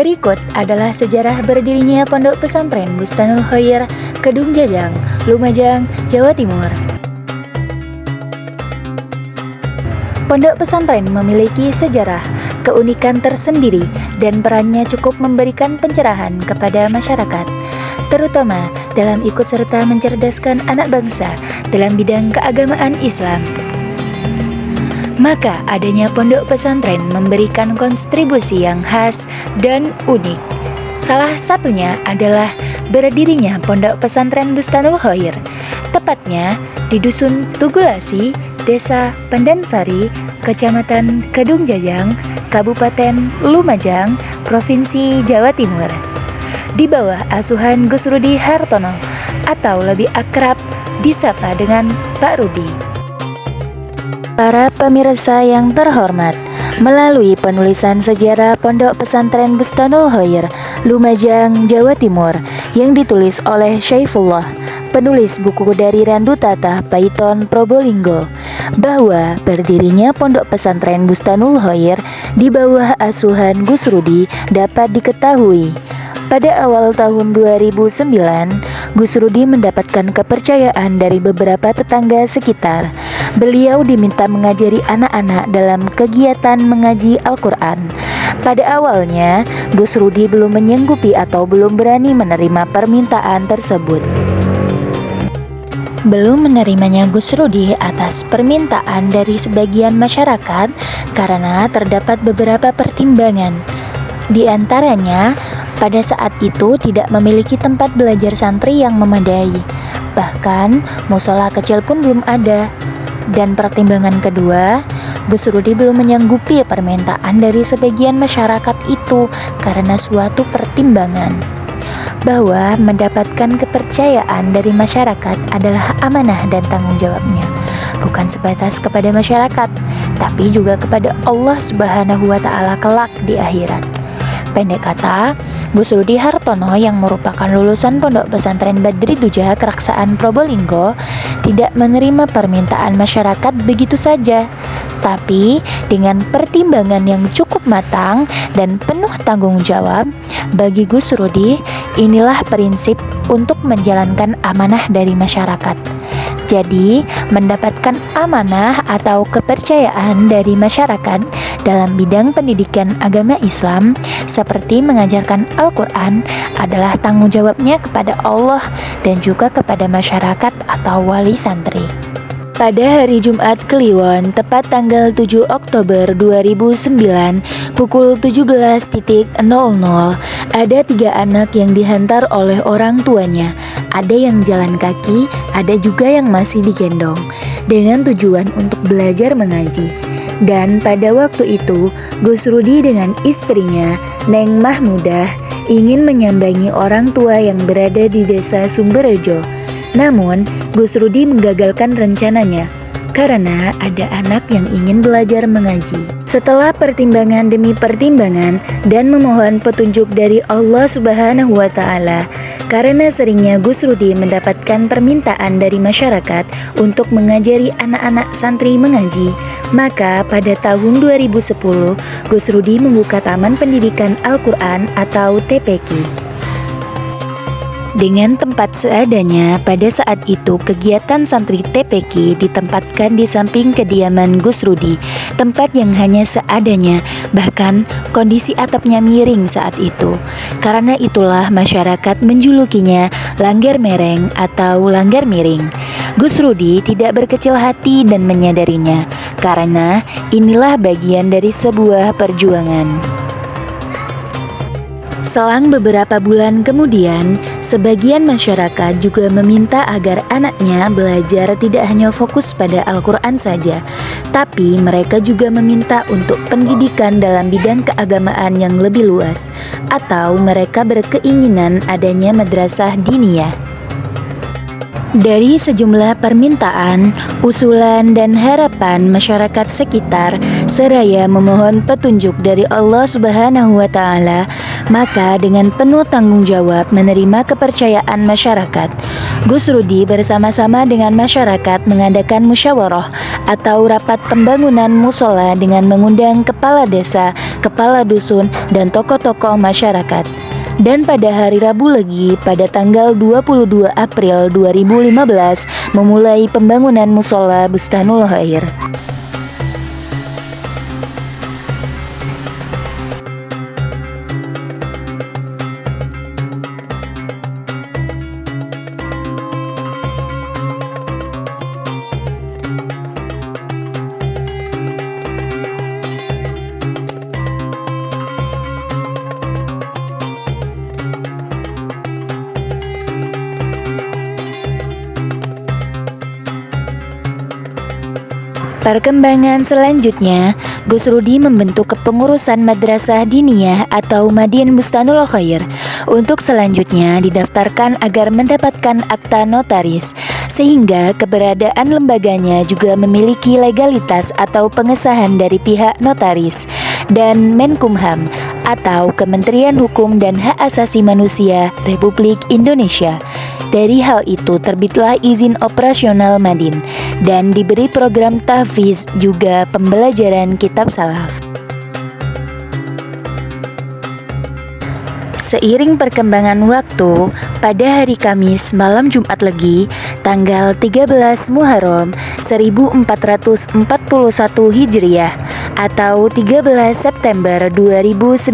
Berikut adalah sejarah berdirinya Pondok Pesantren Bustanul Khoir, Kedung Jajang, Lumajang, Jawa Timur. Pondok pesantren memiliki sejarah, keunikan tersendiri, dan perannya cukup memberikan pencerahan kepada masyarakat, terutama dalam ikut serta mencerdaskan anak bangsa dalam bidang keagamaan Islam. Maka adanya pondok pesantren memberikan kontribusi yang khas dan unik. Salah satunya adalah berdirinya Pondok Pesantren Bustanul Khoir, tepatnya di Dusun Tugulasi, Desa Pandansari, Kecamatan Kedung Jajang, Kabupaten Lumajang, Provinsi Jawa Timur, di bawah asuhan Gus Rudi Hartono atau lebih akrab disapa dengan Pak Rudi. Para pemirsa yang terhormat, melalui penulisan sejarah Pondok Pesantren Bustanul Khoir, Lumajang, Jawa Timur yang ditulis oleh Syaifullah, penulis buku dari Randu Tata Paiton Probolinggo, bahwa berdirinya Pondok Pesantren Bustanul Khoir di bawah asuhan Gus Rudi dapat diketahui. Pada awal tahun 2009, Gus Rudi mendapatkan kepercayaan dari beberapa tetangga sekitar. Beliau diminta mengajari anak-anak dalam kegiatan mengaji Al-Quran. Pada awalnya, Gus Rudi belum menyanggupi atau belum berani menerima permintaan tersebut. Belum menerimanya Gus Rudi atas permintaan dari sebagian masyarakat karena terdapat beberapa pertimbangan. Di antaranya, pada saat itu tidak memiliki tempat belajar santri yang memadai. Bahkan musola kecil pun belum ada. Dan pertimbangan kedua, Gus Rudi belum menyanggupi permintaan dari sebagian masyarakat itu karena suatu pertimbangan bahwa mendapatkan kepercayaan dari masyarakat adalah amanah dan tanggung jawabnya, bukan sebatas kepada masyarakat, tapi juga kepada Allah Subhanahu wa Ta'ala kelak di akhirat. Pendek kata, Gus Rudi Hartono yang merupakan lulusan Pondok Pesantren Badri Duja Keraksaan Probolinggo tidak menerima permintaan masyarakat begitu saja, tapi dengan pertimbangan yang cukup matang dan penuh tanggung jawab. Bagi Gus Rudi, inilah prinsip untuk menjalankan amanah dari masyarakat. Jadi, mendapatkan amanah atau kepercayaan dari masyarakat dalam bidang pendidikan agama Islam seperti mengajarkan Al-Quran adalah tanggung jawabnya kepada Allah dan juga kepada masyarakat atau wali santri. Pada hari Jumat Kliwon, tepat tanggal 7 Oktober 2009, pukul 17.00, ada 3 anak yang dihantar oleh orang tuanya. Ada yang jalan kaki, ada juga yang masih digendong, dengan tujuan untuk belajar mengaji. Dan pada waktu itu, Gus Rudi dengan istrinya, Neng Mahmudah, ingin menyambangi orang tua yang berada di desa Sumberjo. Namun, Gus Rudi menggagalkan rencananya karena ada anak yang ingin belajar mengaji. Setelah pertimbangan demi pertimbangan dan memohon petunjuk dari Allah Subhanahu wa Ta'ala, karena seringnya Gus Rudi mendapatkan permintaan dari masyarakat untuk mengajari anak-anak santri mengaji, maka pada tahun 2010 Gus Rudi membuka Taman Pendidikan Al-Quran atau TPQ. Dengan tempat seadanya, pada saat itu kegiatan santri TPQ ditempatkan di samping kediaman Gus Rudi, tempat yang hanya seadanya, bahkan kondisi atapnya miring saat itu. Karena itulah masyarakat menjulukinya Langgar Mereng atau Langgar Miring. Gus Rudi tidak berkecil hati dan menyadarinya, karena inilah bagian dari sebuah perjuangan. Selang beberapa bulan kemudian, sebagian masyarakat juga meminta agar anaknya belajar tidak hanya fokus pada Al-Quran saja, tapi mereka juga meminta untuk pendidikan dalam bidang keagamaan yang lebih luas, atau mereka berkeinginan adanya madrasah diniyah. Dari sejumlah permintaan, usulan, dan harapan masyarakat sekitar seraya memohon petunjuk dari Allah Subhanahu wa Ta'ala, maka dengan penuh tanggung jawab menerima kepercayaan masyarakat, Gus Rudi bersama-sama dengan masyarakat mengadakan musyawarah atau rapat pembangunan musola dengan mengundang kepala desa, kepala dusun, dan tokoh-tokoh masyarakat. Dan pada hari Rabu Legi pada tanggal 22 April 2015 memulai pembangunan Musola Bustanul Khair. Perkembangan selanjutnya, Gus Rudi membentuk kepengurusan Madrasah Diniyah atau Madin Bustanul Khair untuk selanjutnya didaftarkan agar mendapatkan akta notaris, sehingga keberadaan lembaganya juga memiliki legalitas atau pengesahan dari pihak notaris dan Menkumham atau Kementerian Hukum dan Hak Asasi Manusia Republik Indonesia. Dari hal itu terbitlah izin operasional Madin dan diberi program tahfiz juga pembelajaran kitab salaf. Seiring perkembangan waktu, pada hari Kamis malam Jumat Legi, tanggal 13 Muharram 1441 Hijriah atau 13 September 2019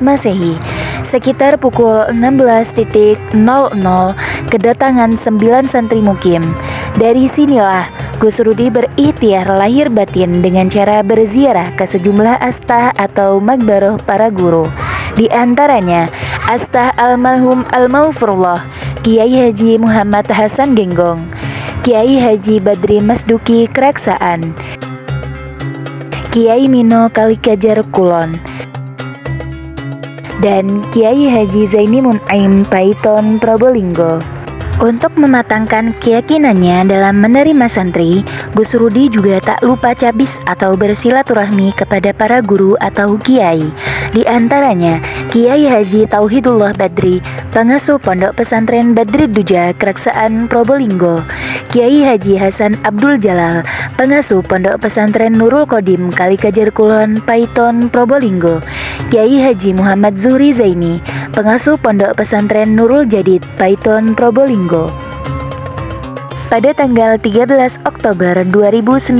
Masehi, sekitar pukul 16.00 kedatangan 9 santri mukim. Dari sinilah Gus Rudi berikhtiar lahir batin dengan cara berziarah ke sejumlah astah atau makbaroh para guru. Di antaranya astah almarhum Al-Maufurullah Kiai Haji Muhammad Hasan Genggong, Kiai Haji Badri Masduki Keraksaan, Kiai Mino Kalikajar Kulon, dan Kiai Haji Zaini Mun'aim Paiton Probolinggo. Untuk mematangkan keyakinannya dalam menerima santri, Gus Rudi juga tak lupa cabis atau bersilaturahmi kepada para guru atau kiai. Di antaranya Kiai Haji Tauhidullah Badri, pengasuh Pondok Pesantren Badri Duja Keraksaan Probolinggo, Kiai Haji Hasan Abdul Jalal, pengasuh Pondok Pesantren Nurul Qodim Kalikajar Kulon Paiton Probolinggo, Kiai Haji Muhammad Zuhri Zaini, pengasuh Pondok Pesantren Nurul Jadid Paiton Probolinggo. Pada tanggal 13 Oktober 2019,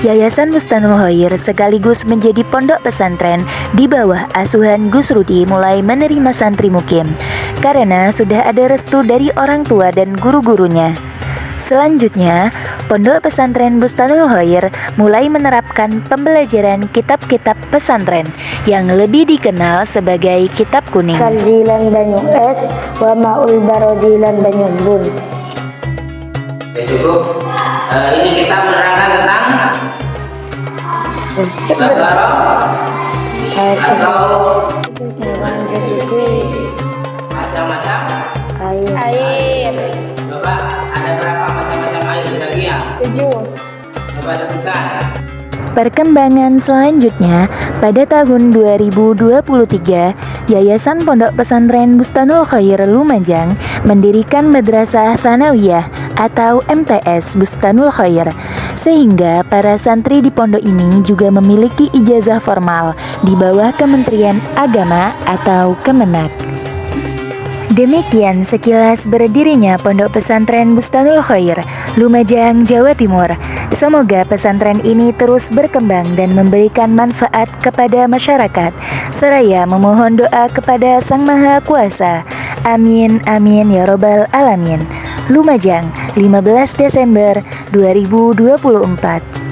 Yayasan Bustanul Khair sekaligus menjadi pondok pesantren di bawah asuhan Gus Rudi mulai menerima santri mukim karena sudah ada restu dari orang tua dan guru-gurunya. Selanjutnya, Pondok Pesantren Bustanul Khair mulai menerapkan pembelajaran kitab-kitab pesantren yang lebih dikenal sebagai kitab kuning. Sarjilan Banyu Es wa Ma'ul Barojilan Banyu Bun. Cukup. Ini kita menerangkan tentang air suci, macam-macam air. Coba ada berapa macam-macam air Zakia? 7. Coba sebutkan. Perkembangan selanjutnya, pada tahun 2023, Yayasan Pondok Pesantren Bustanul Khair Lumajang mendirikan Madrasah Tsanawiyah atau MTS Bustanul Khair, sehingga para santri di pondok ini juga memiliki ijazah formal di bawah Kementerian Agama atau Kemenak. Demikian sekilas berdirinya Pondok Pesantren Bustanul Khair, Lumajang, Jawa Timur. Semoga pesantren ini terus berkembang dan memberikan manfaat kepada masyarakat, seraya memohon doa kepada Sang Maha Kuasa. Amin, amin, ya robbal alamin. Lumajang, 15 Desember 2024.